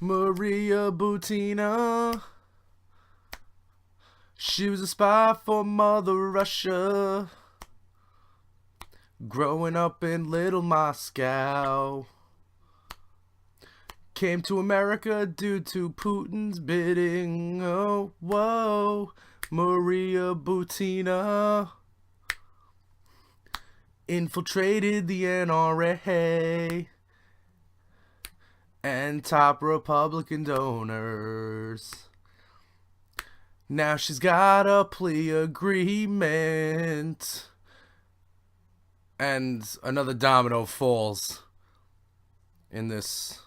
Maria Butina. She was a spy for Mother Russia, growing up in Little Moscow. Came to America due to Putin's bidding. Oh, whoa, Maria Butina infiltrated the NRA and top Republican donors. Now she's got a plea agreement. And another domino falls in this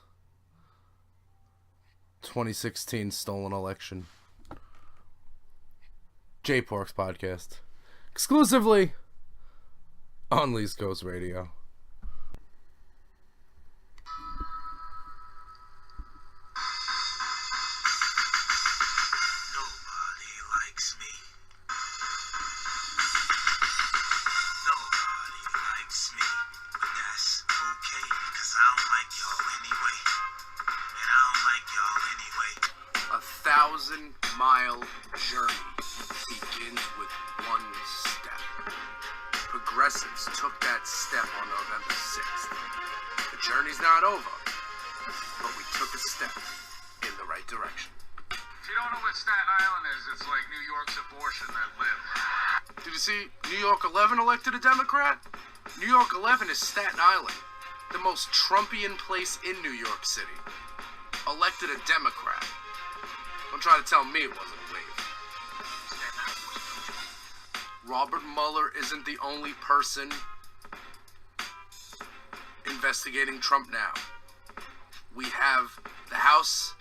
2016 stolen election. J Pork's podcast. Exclusively on East Coast Radio. A 1,000-mile journey begins with one step. Progressives took that step on November 6th. The journey's not over, but we took a step in the right direction. If you don't know what Staten Island is, it's like New York's abortion that lived. Did you see New York 11 elected a Democrat? New York 11 is Staten Island, the most Trumpian place in New York City. Elected a Democrat. Don't try to tell me it wasn't a wave. Robert Mueller isn't the only person investigating Trump now. We have the House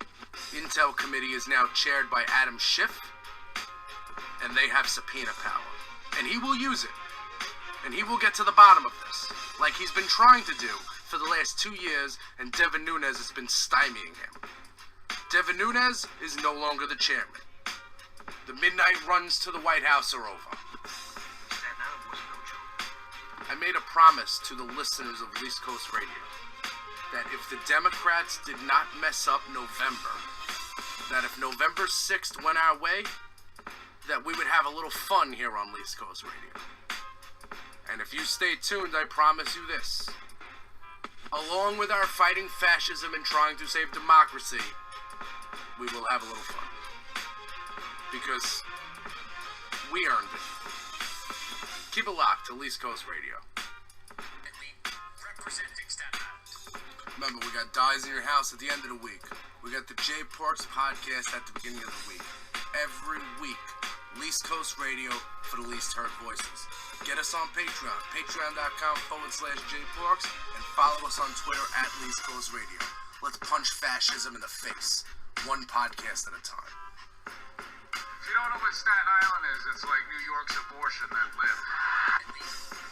Intel Committee is now chaired by Adam Schiff, and they have subpoena power. And he will use it. And he will get to the bottom of this, like he's been trying to do for the last 2 years, and Devin Nunes has been stymieing him. Devin Nunes is no longer the chairman. The midnight runs to the White House are over. I made a promise to the listeners of East Coast Radio that if the Democrats did not mess up November, that if November 6th went our way, that we would have a little fun here on East Coast Radio. And if you stay tuned, I promise you this. Along with our fighting fascism and trying to save democracy, we will have a little fun. Because we earned it. Keep it locked to East Coast Radio. Remember, we got Dies in Your House at the end of the week. We got the J Porks podcast at the beginning of the week. Every week, East Coast Radio for the least heard voices. Get us on Patreon, patreon.com/JPorks, and follow us on Twitter at East Coast Radio. Let's punch fascism in the face, one podcast at a time. If you don't know what Staten Island is, it's like New York's abortion that lived.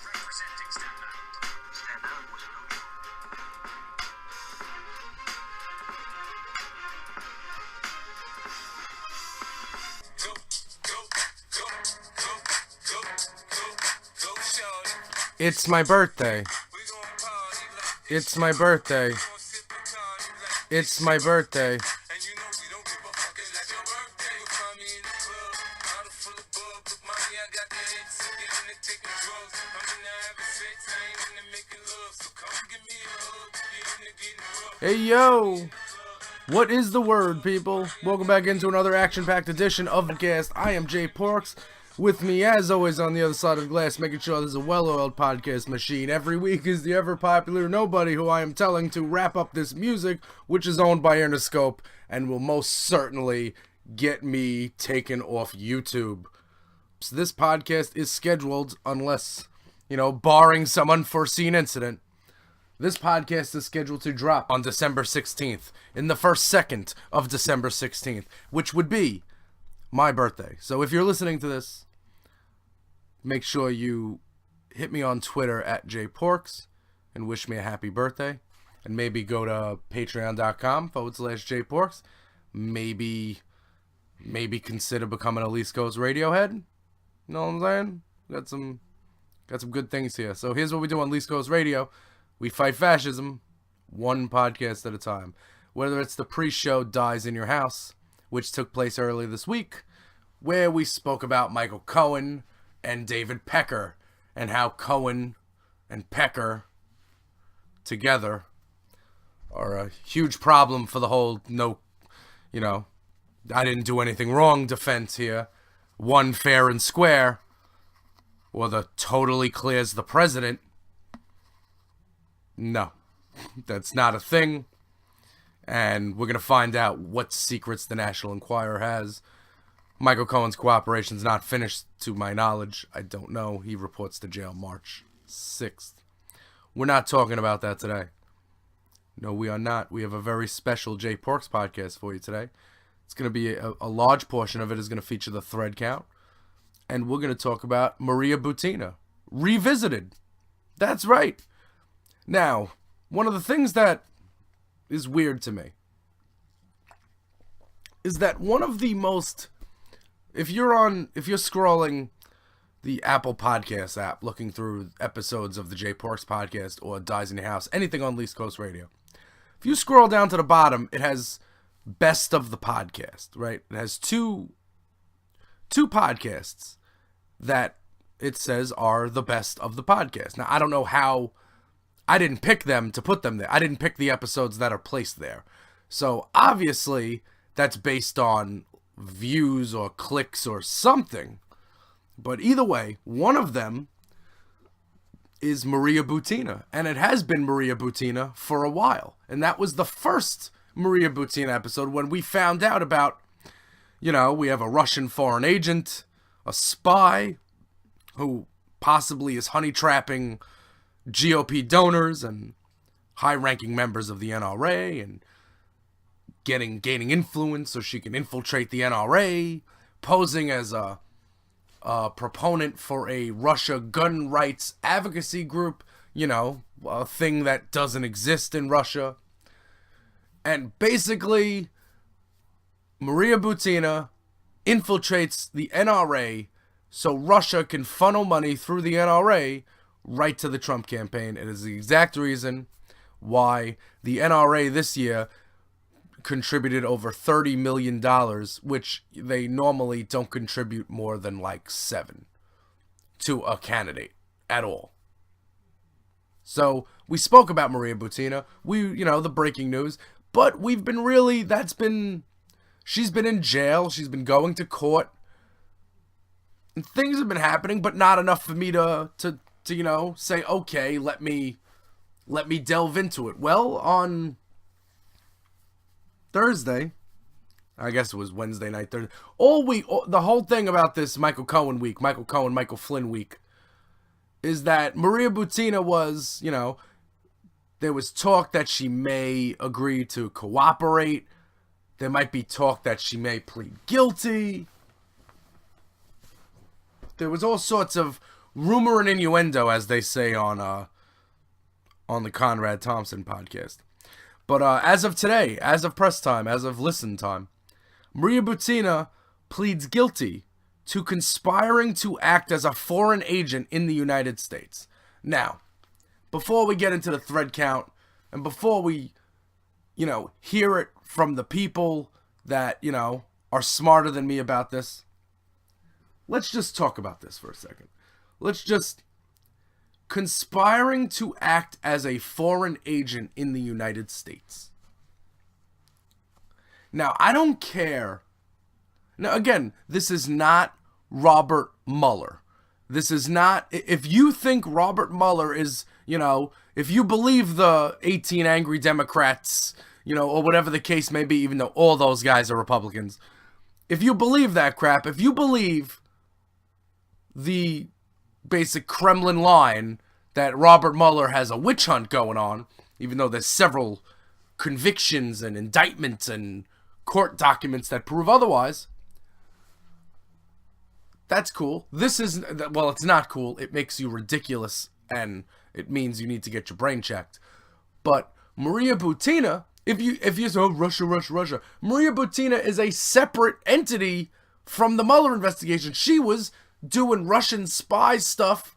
Representing Staten Island. Staten Island was no joke. It's my birthday. It's my birthday. It's my birthday. Hey yo! What is the word, people? Welcome back into another action-packed edition of the cast. I am Jay Porks. With me, as always, on the other side of the glass, making sure there's a well-oiled podcast machine. Every week is the ever-popular nobody who I am telling to wrap up this music, which is owned by Interscope, and will most certainly get me taken off YouTube. So this podcast is scheduled, unless, barring some unforeseen incident, this podcast is scheduled to drop on December 16th, in the first second of December 16th, which would be my birthday. So if you're listening to this, make sure you hit me on Twitter at JPorks and wish me a happy birthday. And maybe go to patreon.com/JPorks. Maybe consider becoming a East Coast Radiohead. You know what I'm saying? Got some good things here. So here's what we do on East Coast Radio. We fight fascism one podcast at a time. whether it's the pre-show Dies in Your House, which took place early this week, where we spoke about Michael Cohen and David Pecker, and how Cohen and Pecker together are a huge problem for the whole I didn't do anything wrong defense here. One fair and square, or the totally clears the president. No, that's not a thing. And we're going to find out what secrets the National Enquirer has. Michael Cohen's cooperation's not finished to my knowledge. I don't know. He reports to jail March 6th. We're not talking about that today. No, we are not. We have a very special Jay Porks podcast for you today. It's going to be a large portion of it is going to feature the thread count. And we're going to talk about Maria Butina. Revisited. That's right. Now, one of the things that is weird to me is that one of the most... If you're scrolling the Apple Podcast app, looking through episodes of the Jay Porks podcast or Dies in Your House, anything on East Coast Radio, if you scroll down to the bottom, it has Best of the Podcast, right? It has two podcasts that it says are the best of the podcast. Now, I don't know how... I didn't pick them to put them there. I didn't pick the episodes that are placed there. So, obviously, that's based on views or clicks or something. But either way, one of them is Maria Butina. And it has been Maria Butina for a while. And that was the first Maria Butina episode when we found out about, we have a Russian foreign agent, a spy, who possibly is honey trapping GOP donors and high-ranking members of the NRA and gaining influence so she can infiltrate the NRA, posing as a proponent for a Russia gun rights advocacy group, a thing that doesn't exist in Russia. And basically, Maria Butina infiltrates the NRA so Russia can funnel money through the NRA right to the Trump campaign. It is the exact reason why the NRA this year contributed over $30 million, which they normally don't contribute more than like $7 to a candidate at all. So we spoke about Maria Butina. The breaking news, but we've been she's been in jail. She's been going to court. And things have been happening, but not enough for me to say, okay, let me delve into it. Well, on Thursday, I guess it was Wednesday night, Thursday, the whole thing about this Michael Cohen week, Michael Flynn week, is that Maria Butina was, there was talk that she may agree to cooperate. There might be talk that she may plead guilty. There was all sorts of rumor and innuendo, as they say on the Conrad Thompson podcast. But as of today, as of press time, as of listen time, Maria Butina pleads guilty to conspiring to act as a foreign agent in the United States. Now, before we get into the thread count, and before we, hear it from the people that, are smarter than me about this, let's just talk about this for a second. Conspiring to act as a foreign agent in the United States. Now, I don't care. Now, again, this is not Robert Mueller. This is not... If you think Robert Mueller is, if you believe the 18 angry Democrats, or whatever the case may be, even though all those guys are Republicans, if you believe that crap, if you believe the basic Kremlin line that Robert Mueller has a witch hunt going on, even though there's several convictions and indictments and court documents that prove otherwise, that's cool. It's not cool. It makes you ridiculous, and it means you need to get your brain checked. But Maria Butina, if you say, oh, Russia, Maria Butina is a separate entity from the Mueller investigation. She was doing Russian spy stuff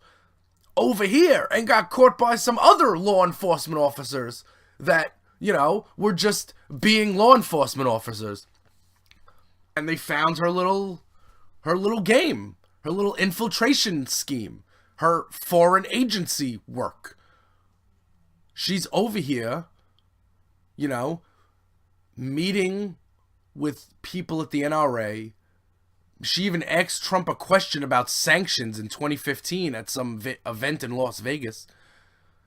over here and got caught by some other law enforcement officers that, were just being law enforcement officers. And they found her little game, her little infiltration scheme, her foreign agency work. She's over here, meeting with people at the NRA. She even asked Trump a question about sanctions in 2015 at some event in Las Vegas.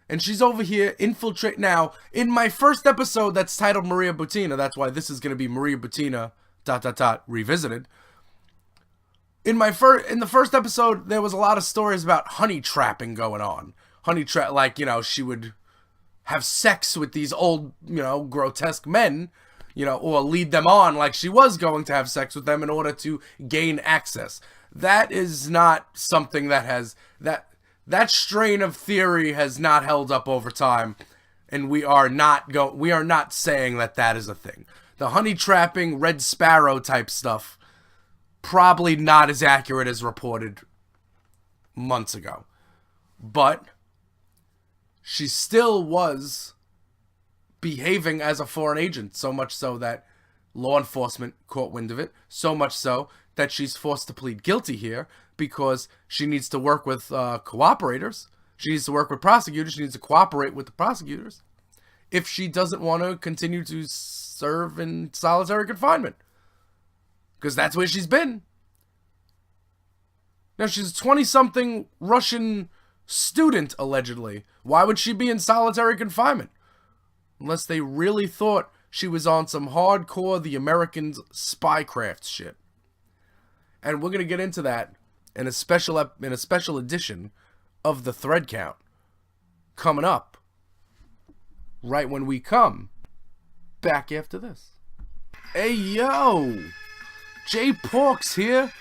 And she's over here infiltrate. Now, in my first episode that's titled Maria Butina, that's why this is going to be Maria Butina, ... revisited. In the first episode, there was a lot of stories about honey trapping going on. Honey trap, like, she would have sex with these old, grotesque men, or lead them on like she was going to have sex with them in order to gain access. That is not something that has, that strain of theory has not held up over time, and we are not saying that is a thing. The honey trapping, Red Sparrow type stuff, probably not as accurate as reported months ago. But she still was behaving as a foreign agent, so much so that law enforcement caught wind of it, so much so that she's forced to plead guilty here because she needs to work with cooperators. She needs to work with prosecutors. She needs to cooperate with the prosecutors if she doesn't want to continue to serve in solitary confinement. Because that's where she's been. Now, she's a 20-something Russian student, allegedly. Why would she be in solitary confinement? Unless they really thought she was on some hardcore the Americans spycraft shit. And we're going to get into that in a special edition of the Thread Count coming up right when we come back after this. Hey, yo! Jay Porks here,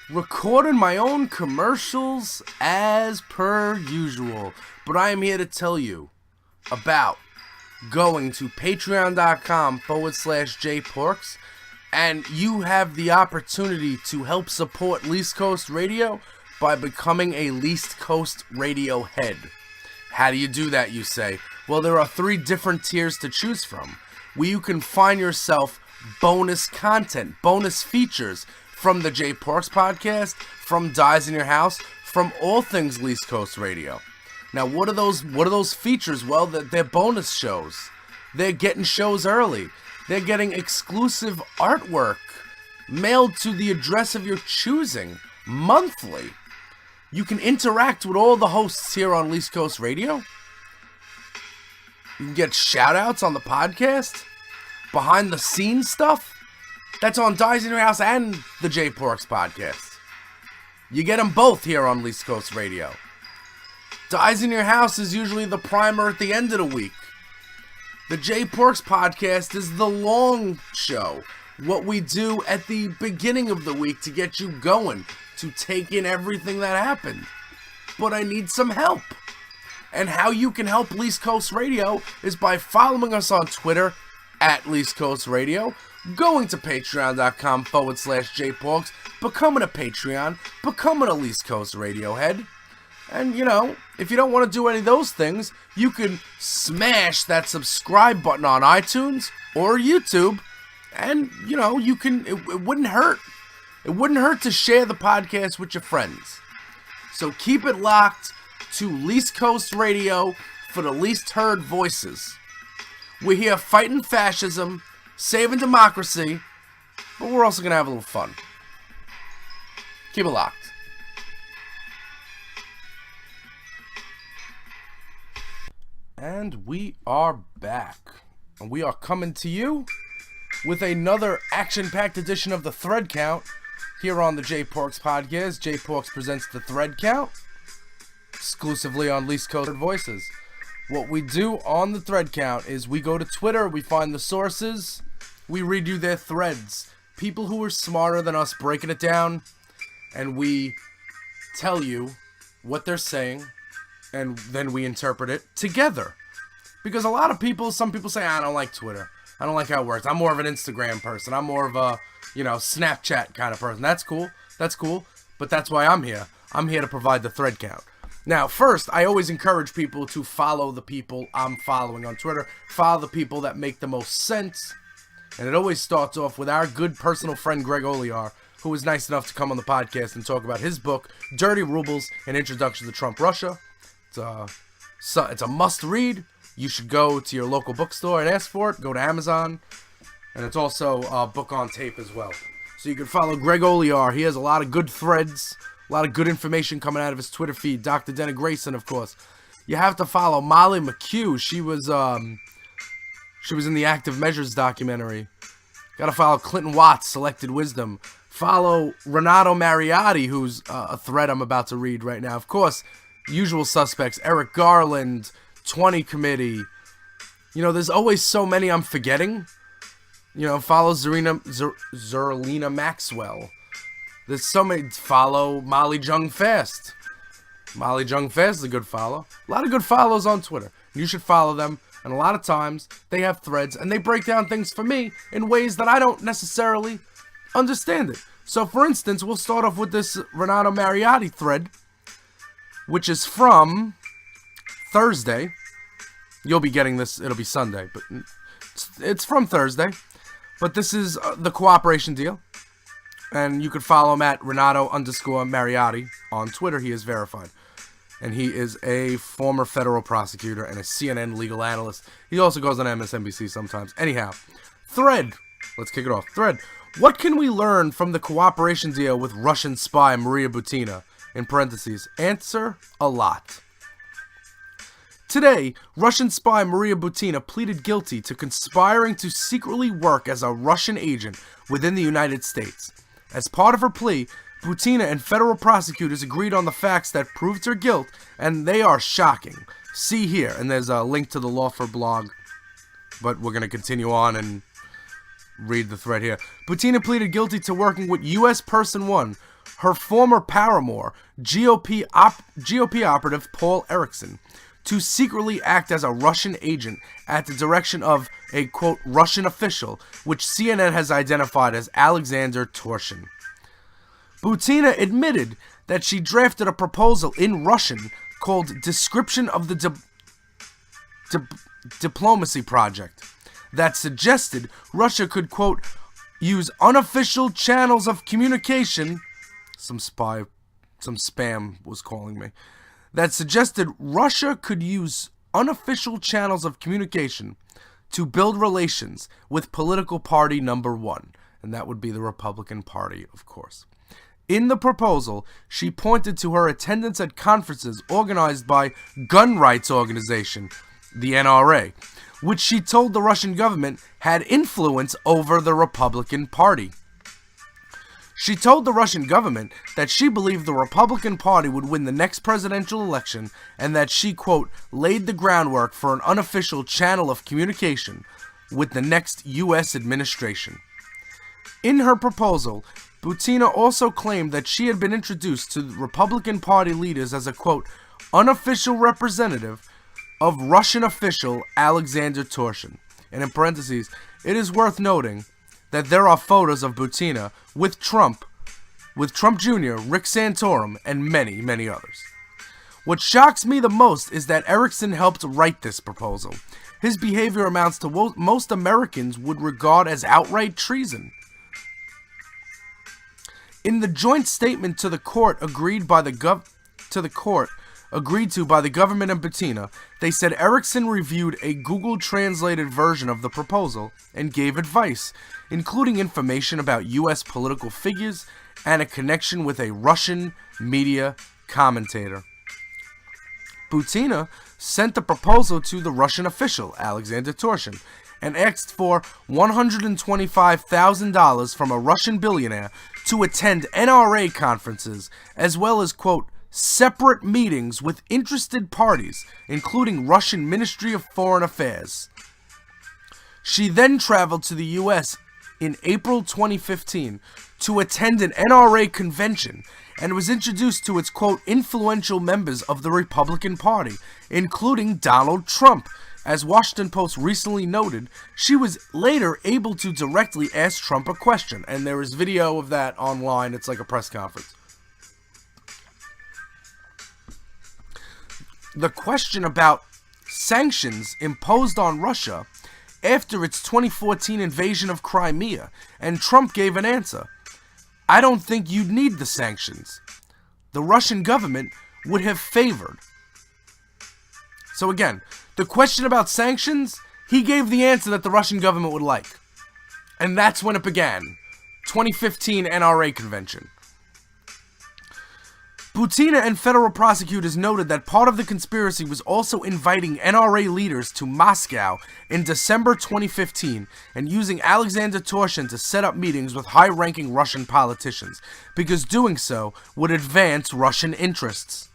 recording my own commercials as per usual. But I am here to tell you about going to patreon.com/JPorks, and you have the opportunity to help support Least Coast Radio by becoming a Least Coast Radio head. How do you do that, you say? Well, there are 3 different tiers to choose from, where you can find yourself bonus content, bonus features from the Jay Porks podcast, from Dies in Your House, from all things Least Coast Radio. Now, what are those features? Well, they're bonus shows. They're getting shows early. They're getting exclusive artwork mailed to the address of your choosing monthly. You can interact with all the hosts here on Least Coast Radio. You can get shout-outs on the podcast, behind the scenes stuff. That's on Dies in Your House and the Jay Porks podcast. You get them both here on Least Coast Radio. Dies in Your House is usually the primer at the end of the week. The Jay Porks podcast is the long show. What we do at the beginning of the week to get you going, to take in everything that happened. But I need some help. And how you can help Least Coast Radio is by following us on Twitter at Least Coast Radio, going to patreon.com/JPorks, becoming a Patreon, becoming a Least Coast Radio head. And, if you don't want to do any of those things, you can smash that subscribe button on iTunes or YouTube. And, it wouldn't hurt. It wouldn't hurt to share the podcast with your friends. So keep it locked to Least Coast Radio for the least heard voices. We're here fighting fascism, saving democracy, but we're also going to have a little fun. Keep it locked. And we are back. And we are coming to you with another action-packed edition of the Thread Count here on the Jay Porks podcast. Jay Porks presents the Thread Count exclusively on Least Coast Voices. What we do on the Thread Count is we go to Twitter, we find the sources, we redo their threads. People who are smarter than us breaking it down, and we tell you what they're saying, and then we interpret it together. Because some people say, I don't like Twitter. I don't like how it works. I'm more of an Instagram person. I'm more of a, Snapchat kind of person. That's cool. But that's why I'm here. I'm here to provide the Thread Count. Now, first, I always encourage people to follow the people I'm following on Twitter. Follow the people that make the most sense. And it always starts off with our good personal friend Greg Olear, who was nice enough to come on the podcast and talk about his book, Dirty Rubles, An Introduction to Trump-Russia. It's a must-read. You should go to your local bookstore and ask for it. Go to Amazon. And it's also a book on tape as well. So you can follow Greg Olear. He has a lot of good threads, a lot of good information coming out of his Twitter feed. Dr. Denna Grayson, of course. You have to follow Molly McHugh. She was in the Active Measures documentary. Got to follow Clinton Watts, Selected Wisdom. Follow Renato Mariotti, who's a thread I'm about to read right now. Of course, usual suspects, Eric Garland, 20 Committee. You know, there's always so many I'm forgetting. You know, follow Zerlina Maxwell. There's so many. Follow Molly Jung Fast. Molly Jung Fast is a good follow. A lot of good follows on Twitter. You should follow them. And a lot of times, they have threads, and they break down things for me in ways that I don't necessarily understand it. So, for instance, we'll start off with this Renato Mariotti thread, which is from Thursday. You'll be getting this, it'll be Sunday, but it's from Thursday. But this is the cooperation deal. And you could follow him at Renato_Mariotti on Twitter. He is verified. And he is a former federal prosecutor and a CNN legal analyst. He also goes on MSNBC sometimes. Anyhow, thread. Let's kick it off. Thread. What can we learn from the cooperation deal with Russian spy Maria Butina? In parentheses. Answer, a lot. Today, Russian spy Maria Butina pleaded guilty to conspiring to secretly work as a Russian agent within the United States. As part of her plea, Butina and federal prosecutors agreed on the facts that proved her guilt, and they are shocking. See here, and there's a link to the Lawfare blog, but we're going to continue on and read the thread here. Butina pleaded guilty to working with U.S. Person 1, her former paramour, GOP operative Paul Erickson, to secretly act as a Russian agent at the direction of a, quote, Russian official, which CNN has identified as Alexander Torshin. Butina admitted that she drafted a proposal in Russian called Description of the Diplomacy Project that suggested Russia could, quote, use unofficial channels of communication. Some spam was calling me. That suggested Russia could use unofficial channels of communication to build relations with political party number 1, and that would be the Republican Party, of course. In the proposal, she pointed to her attendance at conferences organized by gun rights organization, the NRA, which she told the Russian government had influence over the Republican Party. She told the Russian government that she believed the Republican Party would win the next presidential election and that she, quote, laid the groundwork for an unofficial channel of communication with the next U.S. administration. In her proposal, Butina also claimed that she had been introduced to Republican Party leaders as a, quote, unofficial representative of Russian official Alexander Torshin. And in parentheses, it is worth noting that there are photos of Butina with Trump Jr., Rick Santorum, and many, many others. What shocks me the most is that Erickson helped write this proposal. His behavior amounts to what most Americans would regard as outright treason. In the joint statement to the court agreed to by the government and Butina, they said Erickson reviewed a Google-translated version of the proposal and gave advice, including information about U.S. political figures and a connection with a Russian media commentator. Butina sent the proposal to the Russian official, Alexander Torshin, and asked for $125,000 from a Russian billionaire to attend NRA conferences, as well as, quote, separate meetings with interested parties, including Russian Ministry of Foreign Affairs. She then traveled to the U.S. in April 2015 to attend an NRA convention and was introduced to its, quote, influential members of the Republican Party, including Donald Trump. As Washington Post recently noted, she was later able to directly ask Trump a question, and there is video of that online. It's like a press conference. the question about sanctions imposed on Russia after its 2014 invasion of Crimea, and Trump gave an answer. I don't think you'd need the sanctions. The Russian government would have favored. So again, the question about sanctions, he gave the answer that the Russian government would like. And that's when it began. 2015 NRA convention. Butina and federal prosecutors noted that part of the conspiracy was also inviting NRA leaders to Moscow in December 2015 and using Alexander Torshin to set up meetings with high-ranking Russian politicians, because doing so would advance Russian interests.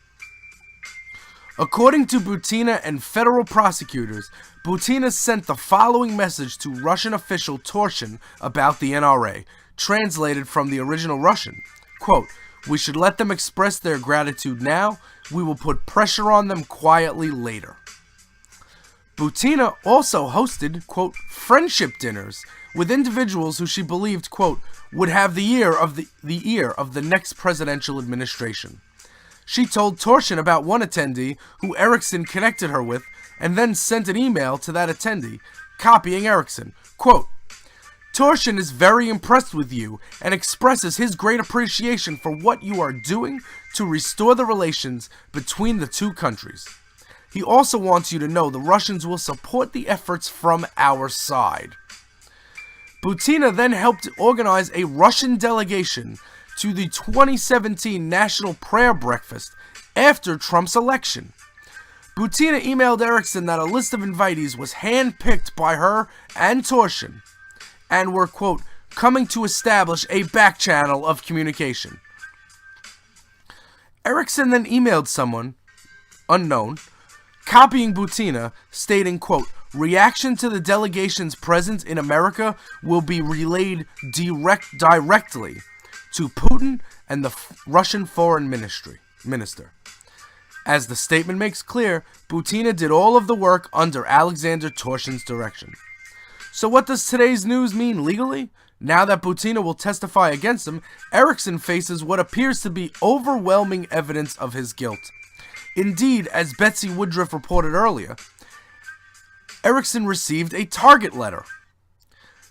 According to Butina and federal prosecutors, Butina sent the following message to Russian official Torshin about the NRA, translated from the original Russian. Quote, "We should let them express their gratitude now. We will put pressure on them quietly later." Butina also hosted, quote, friendship dinners with individuals who she believed, quote, would have the ear of the next presidential administration. She told Torshin about one attendee who Erickson connected her with, and then sent an email to that attendee, copying Erickson. Quote, "Torshin is very impressed with you and expresses his great appreciation for what you are doing to restore the relations between the two countries. He also wants you to know the Russians will support the efforts from our side." Butina then helped organize a Russian delegation to the 2017 National Prayer Breakfast after Trump's election. Butina emailed Erickson that a list of invitees was handpicked by her and Torshin, and were, quote, coming to establish a back channel of communication. Erickson then emailed someone, unknown, copying Butina, stating, quote, "Reaction to the delegation's presence in America will be relayed directly to Putin and the Russian foreign minister. As the statement makes clear, Butina did all of the work under Alexander Torshin's direction. So what does today's news mean legally? Now that Butina will testify against him, Erickson faces what appears to be overwhelming evidence of his guilt. Indeed, as Betsy Woodruff reported earlier, Erickson received a target letter.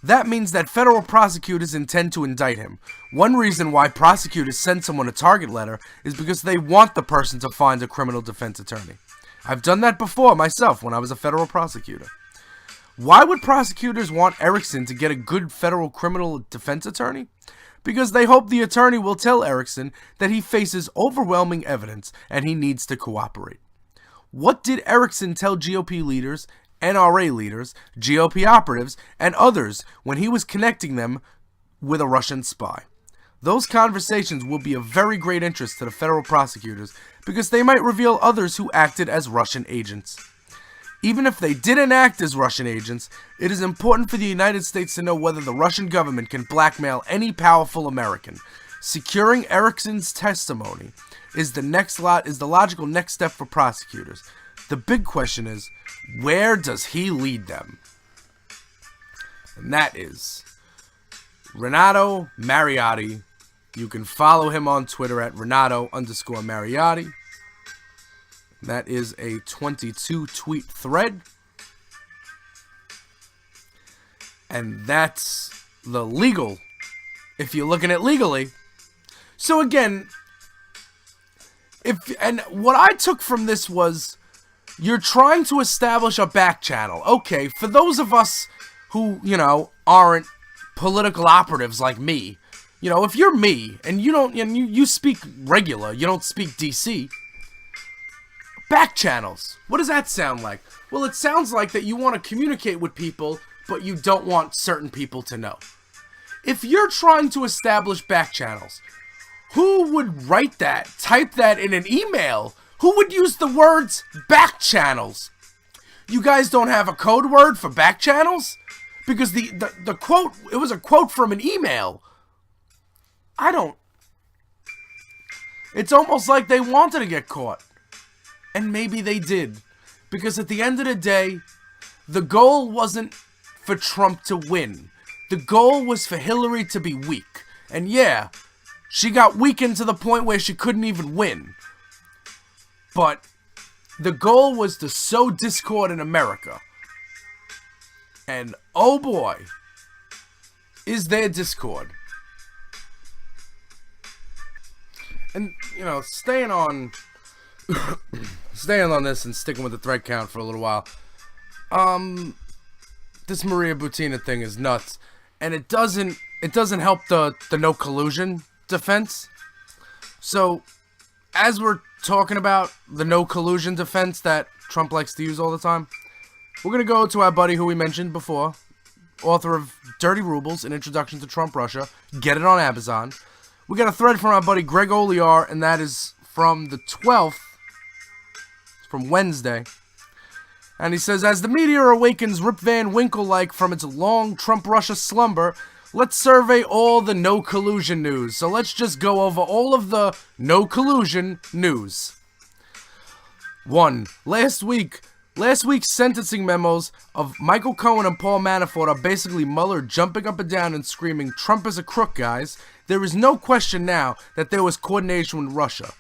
That means that federal prosecutors intend to indict him. One reason why prosecutors send someone a target letter is because they want the person to find a criminal defense attorney. I've done that before myself when I was a federal prosecutor. Why would prosecutors want Erickson to get a good federal criminal defense attorney? Because they hope the attorney will tell Erickson that he faces overwhelming evidence and he needs to cooperate. What did Erickson tell GOP leaders, NRA leaders, GOP operatives, and others when he was connecting them with a Russian spy? Those conversations will be of very great interest to the federal prosecutors because they might reveal others who acted as Russian agents. Even if they didn't act as Russian agents, it is important for the United States to know whether the Russian government can blackmail any powerful American. Securing Erickson's testimony is the logical next step for prosecutors. The big question is, where does he lead them? And that is Renato Mariotti. You can follow him on Twitter at Renato_Mariotti. That is a 22 tweet thread. And that's the legal, if you're looking at legally. So again, what I took from this was, you're trying to establish a back channel. Okay, for those of us who, aren't political operatives like me, if you're me and you speak regular, you don't speak DC. Back channels. What does that sound like? Well, it sounds like that you want to communicate with people, but you don't want certain people to know. If you're trying to establish back channels, who would write that, type that in an email? Who would use the words back channels? You guys don't have a code word for back channels? Because the quote, it was a quote from an email. It's almost like they wanted to get caught. And maybe they did. Because at the end of the day, the goal wasn't for Trump to win. The goal was for Hillary to be weak. And yeah, she got weakened to the point where she couldn't even win. But The goal was to sow discord in America. And oh boy, is there discord. And, you know, staying on this and sticking with the thread count for a little while. This Maria Butina thing is nuts. And it doesn't help the no collusion defense. So, as we're talking about the no collusion defense that Trump likes to use all the time, we're going to go to our buddy who we mentioned before, author of Dirty Rubles, An Introduction to Trump Russia. Get it on Amazon. We got a thread from our buddy Greg Oliar, and that is from the 12th, from Wednesday. And he says, as the media awakens Rip Van Winkle-like from its long Trump-Russia slumber, let's survey all the no collusion news. So let's just go over all of the no collusion news. 1. Last week's sentencing memos of Michael Cohen and Paul Manafort are basically Mueller jumping up and down and screaming, Trump is a crook, guys. There is no question now that there was coordination with Russia,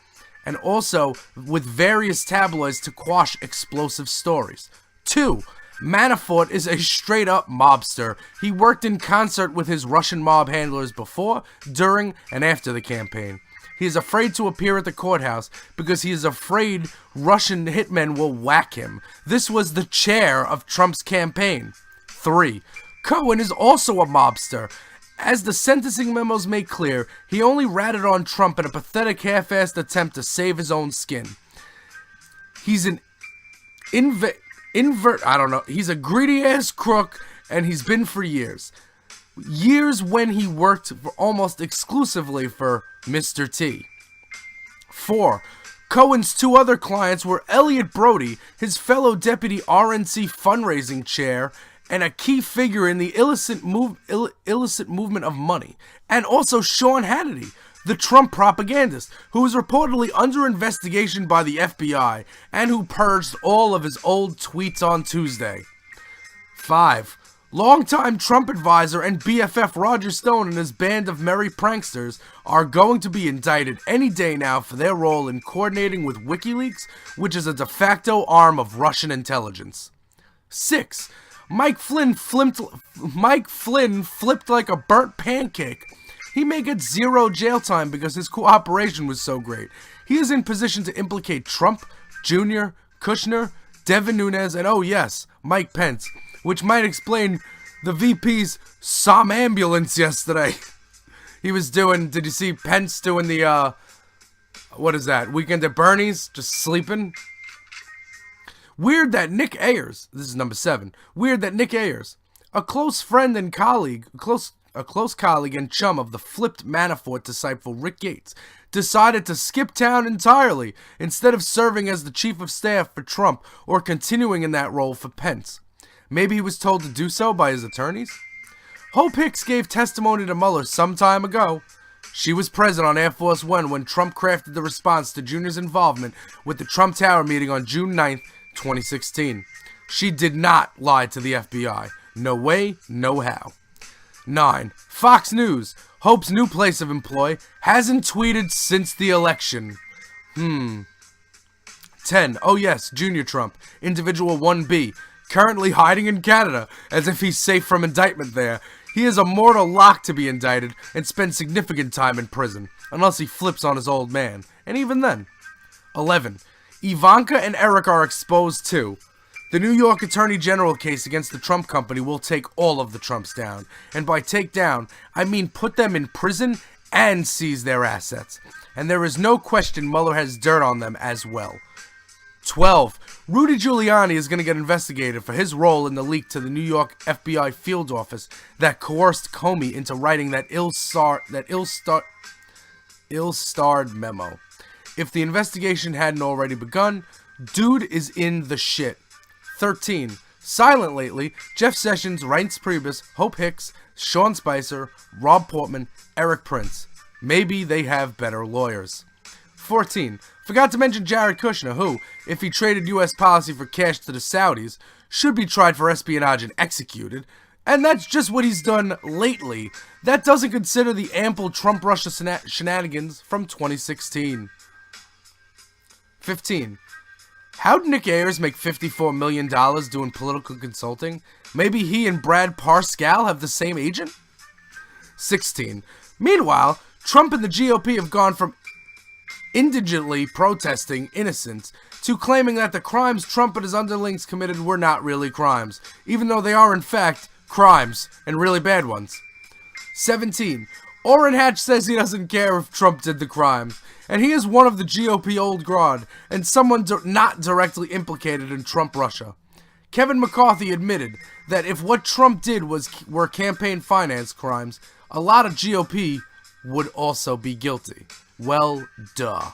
and also with various tabloids to quash explosive stories. 2. Manafort is a straight-up mobster. He worked in concert with his Russian mob handlers before, during, and after the campaign. He is afraid to appear at the courthouse because he is afraid Russian hitmen will whack him. This was the chair of Trump's campaign. 3. Cohen is also a mobster. As the sentencing memos make clear, he only ratted on Trump in a pathetic half-assed attempt to save his own skin. He's an he's a greedy-ass crook, and he's been for years. Years when he worked for almost exclusively for Mr. T. 4. Cohen's two other clients were Elliot Brody, his fellow deputy RNC fundraising chair, and a key figure in the illicit movement of money, and also Sean Hannity, the Trump propagandist, who is reportedly under investigation by the FBI, and who purged all of his old tweets on Tuesday. 5. Longtime Trump advisor and BFF Roger Stone and his band of merry pranksters are going to be indicted any day now for their role in coordinating with WikiLeaks, which is a de facto arm of Russian intelligence. 6. Mike Flynn flipped like a burnt pancake. He may get 0 jail time because his cooperation was so great. He is in position to implicate Trump, Jr., Kushner, Devin Nunes, and oh yes, Mike Pence, which might explain the VP's somnambulance yesterday. He was doing, did you see Pence doing the, what is that, Weekend at Bernie's, just sleeping? Weird that Nick Ayers, this is number 7, weird that Nick Ayers, a close friend and colleague, a close colleague and chum of the flipped Manafort disciple Rick Gates, decided to skip town entirely instead of serving as the chief of staff for Trump or continuing in that role for Pence. Maybe he was told to do so by his attorneys? Hope Hicks gave testimony to Mueller some time ago. She was present on Air Force One when Trump crafted the response to Jr.'s involvement with the Trump Tower meeting on June 9th, 2016. She did not lie to the FBI. No way, no how. 9. Fox News, Hope's new place of employ, hasn't tweeted since the election. 10. Oh yes, Junior Trump, Individual 1B, currently hiding in Canada, as if he's safe from indictment there. He is a mortal lock to be indicted and spend significant time in prison, unless he flips on his old man, and even then. 11. Ivanka and Eric are exposed too. The New York Attorney General case against the Trump company will take all of the Trumps down. And by take down, I mean put them in prison and seize their assets. And there is no question Mueller has dirt on them as well. 12. Rudy Giuliani is going to get investigated for his role in the leak to the New York FBI field office that coerced Comey into writing that ill-starred memo. If the investigation hadn't already begun, dude is in the shit. 13. Silent lately, Jeff Sessions, Reince Priebus, Hope Hicks, Sean Spicer, Rob Portman, Eric Prince. Maybe they have better lawyers. 14. Forgot to mention Jared Kushner, who, if he traded U.S. policy for cash to the Saudis, should be tried for espionage and executed. And that's just what he's done lately. That doesn't consider the ample Trump-Russia shenanigans from 2016. 15. How'd Nick Ayers make $54 million doing political consulting? Maybe he and Brad Parscale have the same agent? 16. Meanwhile, Trump and the GOP have gone from indigently protesting innocence to claiming that the crimes Trump and his underlings committed were not really crimes, even though they are in fact crimes, and really bad ones. 17. Orrin Hatch says he doesn't care if Trump did the crimes, and he is one of the GOP old guard, and someone not directly implicated in Trump Russia. Kevin McCarthy admitted that if what Trump did were campaign finance crimes, a lot of GOP would also be guilty. Well, duh.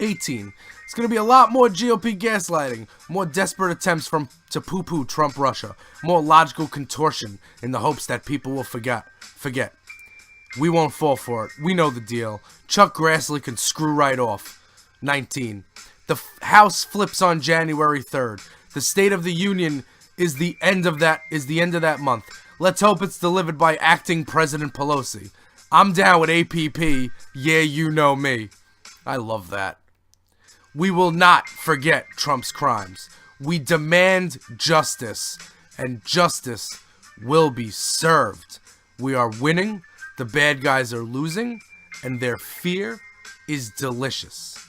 18. It's going to be a lot more GOP gaslighting, more desperate attempts to poo-poo Trump Russia, more logical contortion in the hopes that people will forget. We won't fall for it. We know the deal. Chuck Grassley can screw right off. 19. The House flips on January 3rd. The State of the Union is the end of that month. Let's hope it's delivered by acting President Pelosi. I'm down with APP. Yeah, you know me. I love that. We will not forget Trump's crimes. We demand justice, and justice will be served. We are winning, the bad guys are losing, and their fear is delicious.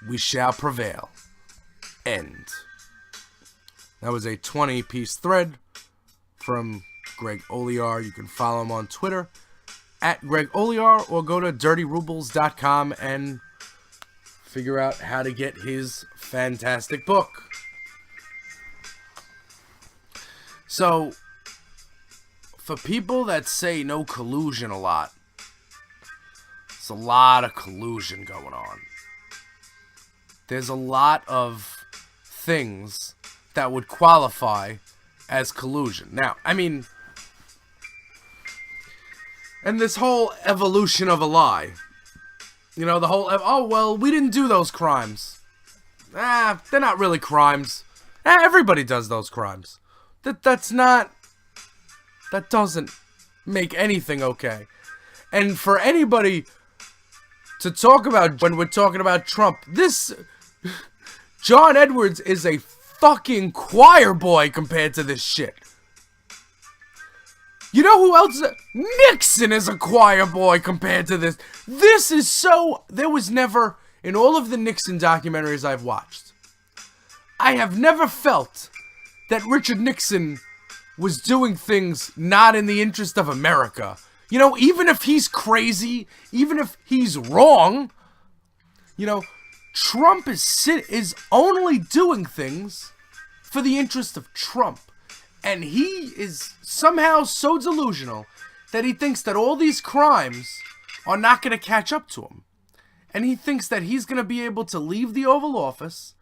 We shall prevail. End. That was a 20-piece thread from Greg Olear. You can follow him on Twitter at Greg Olear, or go to dirtyrubles.com and figure out how to get his fantastic book. So, for people that say no collusion a lot, there's a lot of collusion going on. There's a lot of things that would qualify as collusion. Now, I mean, and this whole evolution of a lie. You know, the whole, oh, well, we didn't do those crimes. They're not really crimes. Everybody does those crimes. That doesn't make anything okay. And for anybody to talk about, when we're talking about Trump, John Edwards is a fucking choir boy compared to this shit. You know who else? Nixon is a choir boy compared to this. This is so... There was never... In all of the Nixon documentaries I've watched, I have never felt that Richard Nixon was doing things not in the interest of America. You know, even if he's crazy, even if he's wrong, you know, Trump is only doing things for the interest of Trump. And he is somehow so delusional that he thinks that all these crimes are not going to catch up to him. And he thinks that he's going to be able to leave the Oval Office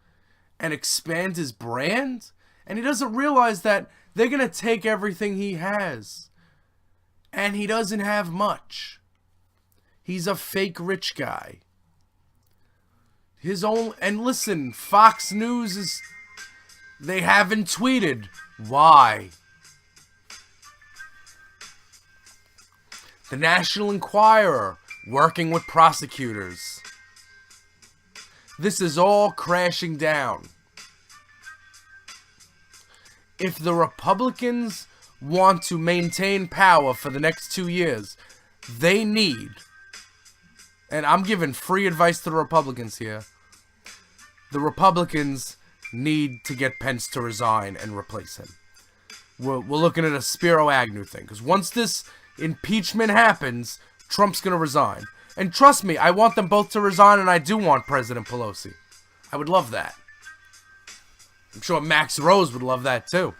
and expand his brand. And he doesn't realize that they're going to take everything he has. And he doesn't have much. He's a fake rich guy. And listen, Fox News is... They haven't tweeted. Why? The National Enquirer, working with prosecutors. This is all crashing down. If the Republicans want to maintain power for the next 2 years, they need, and I'm giving free advice to the Republicans here, the Republicans need to get Pence to resign and replace him. We're looking at a Spiro Agnew thing, because once this impeachment happens, Trump's going to resign. And trust me, I want them both to resign, and I do want President Pelosi. I would love that. I'm sure Max Rose would love that too.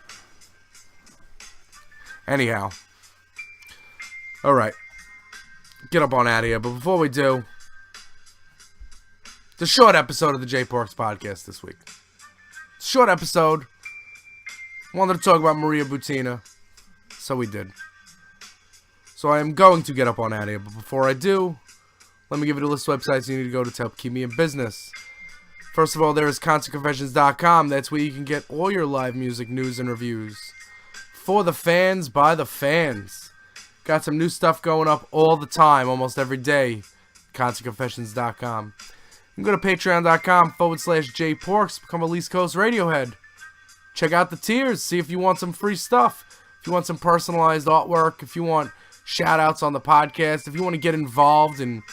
Anyhow. Alright. Get up on out of here, but before we do, it's a short episode of the J Parks podcast this week. Short episode. Wanted to talk about Maria Butina. So we did. So I am going to get up on out of here. But before I do, let me give you the list of websites you need to go to help keep me in business. First of all, there is ConcertConfessions.com. That's where you can get all your live music news and reviews. For the fans, by the fans. Got some new stuff going up all the time, almost every day. ConcertConfessions.com. You can go to patreon.com/jporks, become a East Coast Radiohead. Check out the tiers, see if you want some free stuff. If you want some personalized artwork, if you want shout outs on the podcast, if you want to get involved in,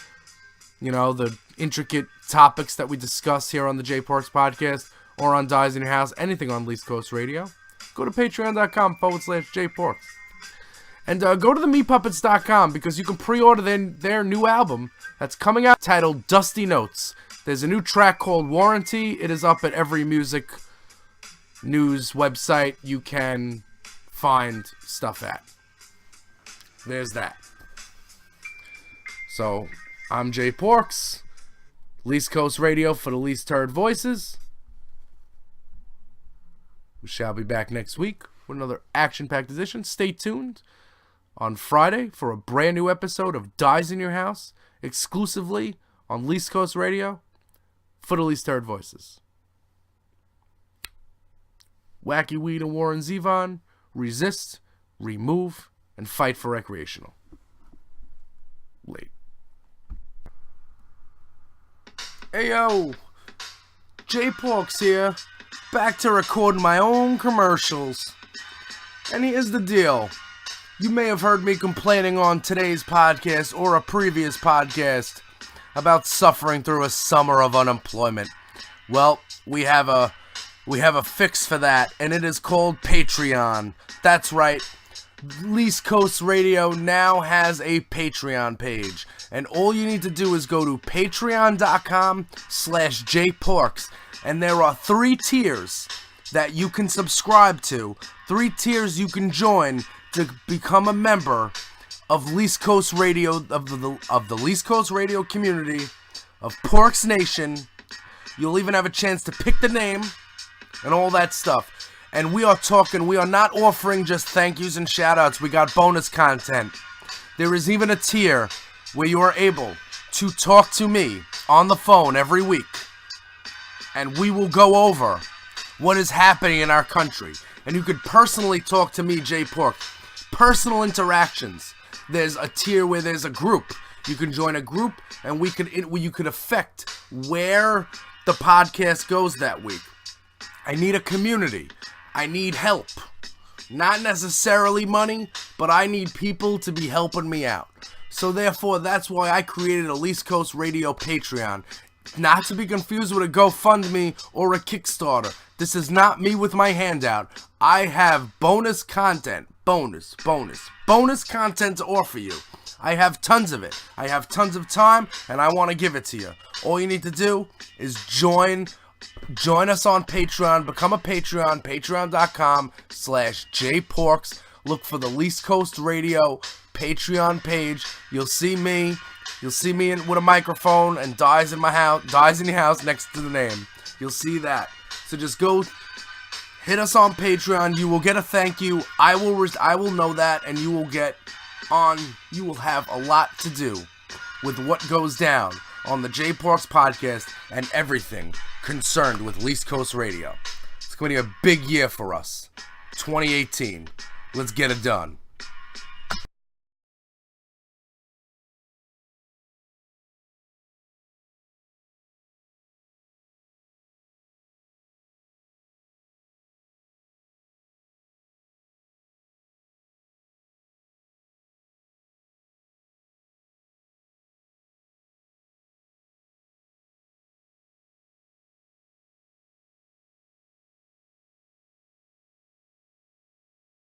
the intricate topics that we discuss here on the J Porks podcast or on Dies in Your House, anything on East Coast Radio, go to patreon.com/jporks. And go to the meatpuppets.com because you can pre-order their new album that's coming out titled Dusty Notes. There's a new track called Warranty. It is up at every music news website you can find stuff at. There's that. So, I'm Jay Porks, East Coast Radio for the least heard voices. We shall be back next week with another action-packed edition. Stay tuned on Friday for a brand new episode of Dies in Your House, exclusively on East Coast Radio for the least heard voices. Wacky Weed and Warren Zevon, resist, remove, and fight for recreational. Late. Hey yo, J Porks here, back to recording my own commercials. And here's the deal. You may have heard me complaining on today's podcast or a previous podcast about suffering through a summer of unemployment. Well, we have a fix for that, and it is called Patreon. That's right. East Coast Radio now has a Patreon page, and all you need to do is go to patreon.com/jporks, and there are 3 tiers that you can subscribe to, 3 tiers you can join to become a member of East Coast Radio, of the East Coast Radio community, of Porks Nation. You'll even have a chance to pick the name and all that stuff. And we are not offering just thank yous and shout outs. We got bonus content. There is even a tier where you are able to talk to me on the phone every week. And we will go over what is happening in our country. And you could personally talk to me, J Pork. Personal interactions. There's a tier where there's a group. You can join a group, and you could affect where the podcast goes that week. I need a community. I need help. Not necessarily money, but I need people to be helping me out. So therefore, that's why I created a East Coast Radio Patreon. Not to be confused with a GoFundMe or a Kickstarter. This is not me with my hand out. I have bonus content. Bonus content to offer you. I have tons of it. I have tons of time, and I want to give it to you. All you need to do is join us on Patreon. Become a Patreon. Patreon.com/jporks. Look for the East Coast Radio Patreon page. You'll see me. You'll see me with a microphone and Dies in Your House next to the name. You'll see that. So just go hit us on Patreon. You will get a thank you. I will know that, and you will have a lot to do with what goes down on the J Porks podcast and everything concerned with East Coast Radio. It's going to be a big year for us. 2018. Let's get it done.